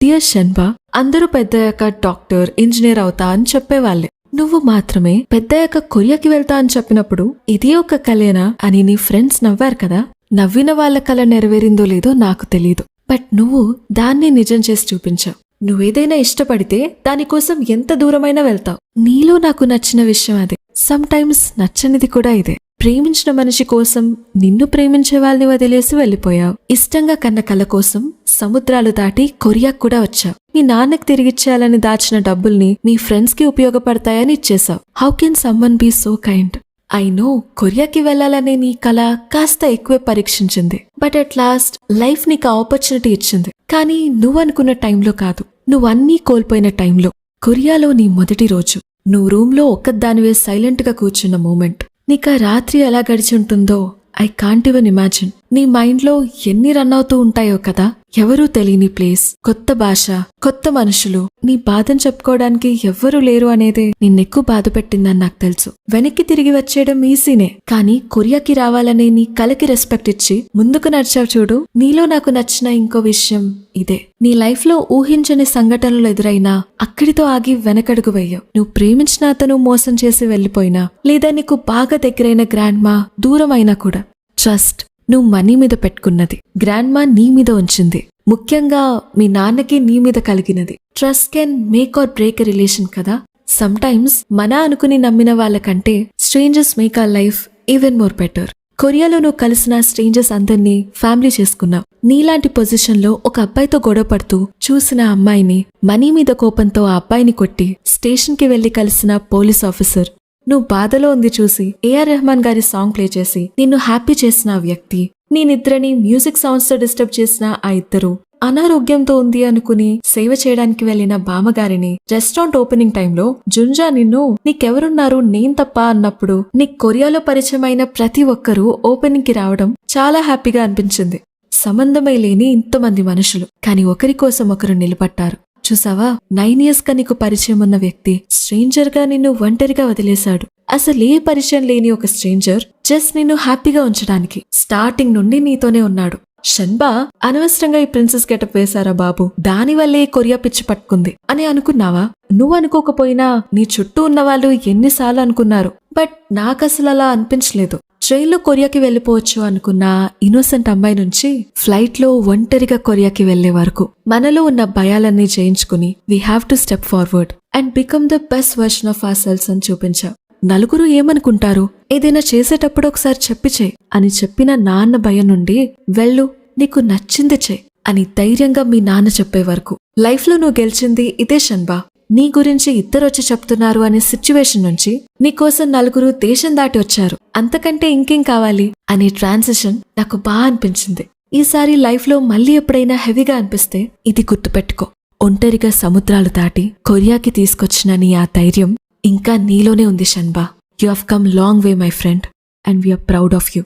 Dear షన్బా, అందరూ పెద్దయ్యాక doctor, engineer అవుతా అని చెప్పేవాళ్లే. నువ్వు మాత్రమే పెద్దయ్యాక కొరియాకి వెళ్తా అని చెప్పినప్పుడు ఇదే ఒక కలేనా అని నీ ఫ్రెండ్స్ నవ్వారు కదా. నవ్విన వాళ్ళ కల నెరవేరిందో లేదో నాకు తెలీదు, బట్ నువ్వు దాన్ని నిజం చేసి చూపించావు. నువ్వేదైనా ఇష్టపడితే దానికోసం ఎంత దూరమైనా వెళ్తావు. నీలో నాకు నచ్చిన విషయం అదే. సమ్ టైమ్స్ నచ్చనిది కూడా ఇదే. ప్రేమించిన మనిషి కోసం నిన్ను ప్రేమించే వాళ్ళని వదిలేసి వెళ్లిపోయావు. ఇష్టంగా కన్న కల కోసం సముద్రాలు దాటి కొరియాకు కూడా వచ్చావు. మీ నాన్నకి తిరిగిచ్చేయాలని దాచిన డబ్బుల్ని మీ ఫ్రెండ్స్ కి ఉపయోగపడతాయని ఇచ్చేశావు. How can someone be so kind? I know కొరియాకి వెళ్లాలనే నీ కల కాస్త ఎక్కువే పరీక్షించింది, బట్ అట్ లాస్ట్ లైఫ్ నీకు ఆపర్చునిటీ ఇచ్చింది. కానీ నువ్వనుకున్న టైంలో కాదు, నువ్వన్నీ కోల్పోయిన టైంలో. కొరియాలో నీ మొదటి రోజు, నువ్వు రూమ్లో ఒక్కదానివే సైలెంట్ గా కూర్చున్న మూమెంట్. నీకా రాత్రి ఎలా గడిచి ఉంటుందో ఐ కాంట్ ఈవెన్ ఇమాజిన్. నీ మైండ్లో ఎన్ని రన్ అవుతూ ఉంటాయో కదా. ఎవరూ తెలియని ప్లేస్, కొత్త భాష, కొత్త మనుషులు, నీ బాధను చెప్పుకోవడానికి ఎవ్వరూ లేరు అనేదే నిన్నెక్కువ బాధ పెట్టిందని నాకు తెలుసు. వెనక్కి తిరిగి వచ్చేయడం ఈజీనే, కానీ కొరియాకి రావాలనే నీ కలకి రెస్పెక్ట్ ఇచ్చి ముందుకు నడిచావు చూడు. నీలో నాకు నచ్చిన ఇంకో విషయం ఇదే. నీ లైఫ్ లో ఊహించని సంఘటనలు ఎదురైనా అక్కడితో ఆగి వెనకడుగు వెయ్యవు. నువ్వు ప్రేమించిన అతను మోసం చేసి వెళ్లిపోయినా, లేదా నీకు బాగా దగ్గరైన గ్రాండ్ మా దూరం అయినా కూడా, ట్రస్ట్ నువ్వు మనీ మీద పెట్టుకున్నది గ్రాండ్ మా నీ మీద ఉంచింది. ముఖ్యంగా మీ నాన్నకి నీ మీద కలిగినది. Trust can make or break a relation కదా. సమ్ టైమ్స్ మన అనుకుని నమ్మిన వాళ్ళకంటే strangers make our life even more better. కొరియాలో నువ్వు కలిసిన స్ట్రేంజర్స్ అందరినీ ఫ్యామిలీ చేసుకున్నావు. నీలాంటి పొజిషన్లో ఒక అబ్బాయితో గొడవ పడుతూ చూసిన అమ్మాయిని, మనీ మీద కోపంతో ఆ అబ్బాయిని కొట్టి స్టేషన్కి వెళ్లి కలిసిన పోలీస్ ఆఫీసర్, నువ్వు బాధలో ఉంది చూసి ఏఆర్ రెహమాన్ గారి సాంగ్ ప్లే చేసి నిన్ను హ్యాపీ చేసిన ఆ వ్యక్తి, నీ నిద్రని మ్యూజిక్ సౌండ్స్ తో డిస్టర్బ్ చేసిన ఆ ఇద్దరు, అనారోగ్యంతో ఉంది అనుకుని సేవ చేయడానికి వెళ్లిన బామ్మగారిని, రెస్టారెంట్ ఓపెనింగ్ టైంలో జుంజా నిన్ను నీకెవరున్నారు నేను తప్ప అన్నప్పుడు నీకు కొరియాలో పరిచయమైన ప్రతి ఒక్కరూ ఓపెనింగ్ కి రావడం చాలా హ్యాపీగా అనిపించింది. సంబంధమై లేని ఇంతమంది మనుషులు, కానీ ఒకరి కోసం ఒకరు నిలబడ్డారు. చూసావా, 9 years గా నీకు పరిచయం ఉన్న వ్యక్తి స్ట్రేంజర్ గా నిన్ను ఒంటరిగా వదిలేశాడు. అసలే పరిచయం లేని ఒక స్ట్రేంజర్ జస్ట్ నిన్ను హ్యాపీగా ఉంచడానికి స్టార్టింగ్ నుండి నీతోనే ఉన్నాడు. షన్బా, అనవసరంగా ఈ ప్రిన్సెస్ గెటప్ వేశారా బాబు, దానివల్లే కొరియా పిచ్చి పట్టుకుంది అని అనుకున్నావా? నువ్వు అనుకోకపోయినా నీ చుట్టూ ఉన్నవాళ్ళు ఎన్నిసార్లు అనుకున్నారు, బట్ నాకసలు అలా అనిపించలేదు. ట్రైన్లో కొరియాకి వెళ్లిపోవచ్చు అనుకున్న ఇన్నోసెంట్ అమ్మాయి నుంచి ఫ్లైట్ లో ఒంటరిగా కొరియాకి వెళ్లే వరకు మనలో ఉన్న భయాలన్నీ జయించుకుని we have to step forward and become the best version of ourselves అని చూపించాం. నలుగురు ఏమనుకుంటారు, ఏదైనా చేసేటప్పుడు ఒకసారి చెప్పి చేయి అని చెప్పిన నాన్న భయం నుండి వెళ్ళు, నీకు నచ్చింది చేయి అని ధైర్యంగా మీ నాన్న చెప్పే వరకు లైఫ్ లో నువ్వు గెలిచింది ఇదే షన్బా. నీ గురించి ఇద్దరొచ్చి చెప్తున్నారు అనే సిచ్యువేషన్ నుంచి నీకోసం నలుగురు దేశం దాటి వచ్చారు, అంతకంటే ఇంకేం కావాలి అనే ట్రాన్సిషన్ నాకు బాగా అనిపించింది. ఈసారి లైఫ్ లో మళ్ళీ ఎప్పుడైనా హెవీగా అనిపిస్తే ఇది గుర్తుపెట్టుకో, ఒంటరిగా సముద్రాలు దాటి కొరియాకి తీసుకొచ్చిన నీ ఆ ధైర్యం ఇంకా నీలోనే ఉంది షన్బా. You have come long way my friend and we are proud of you.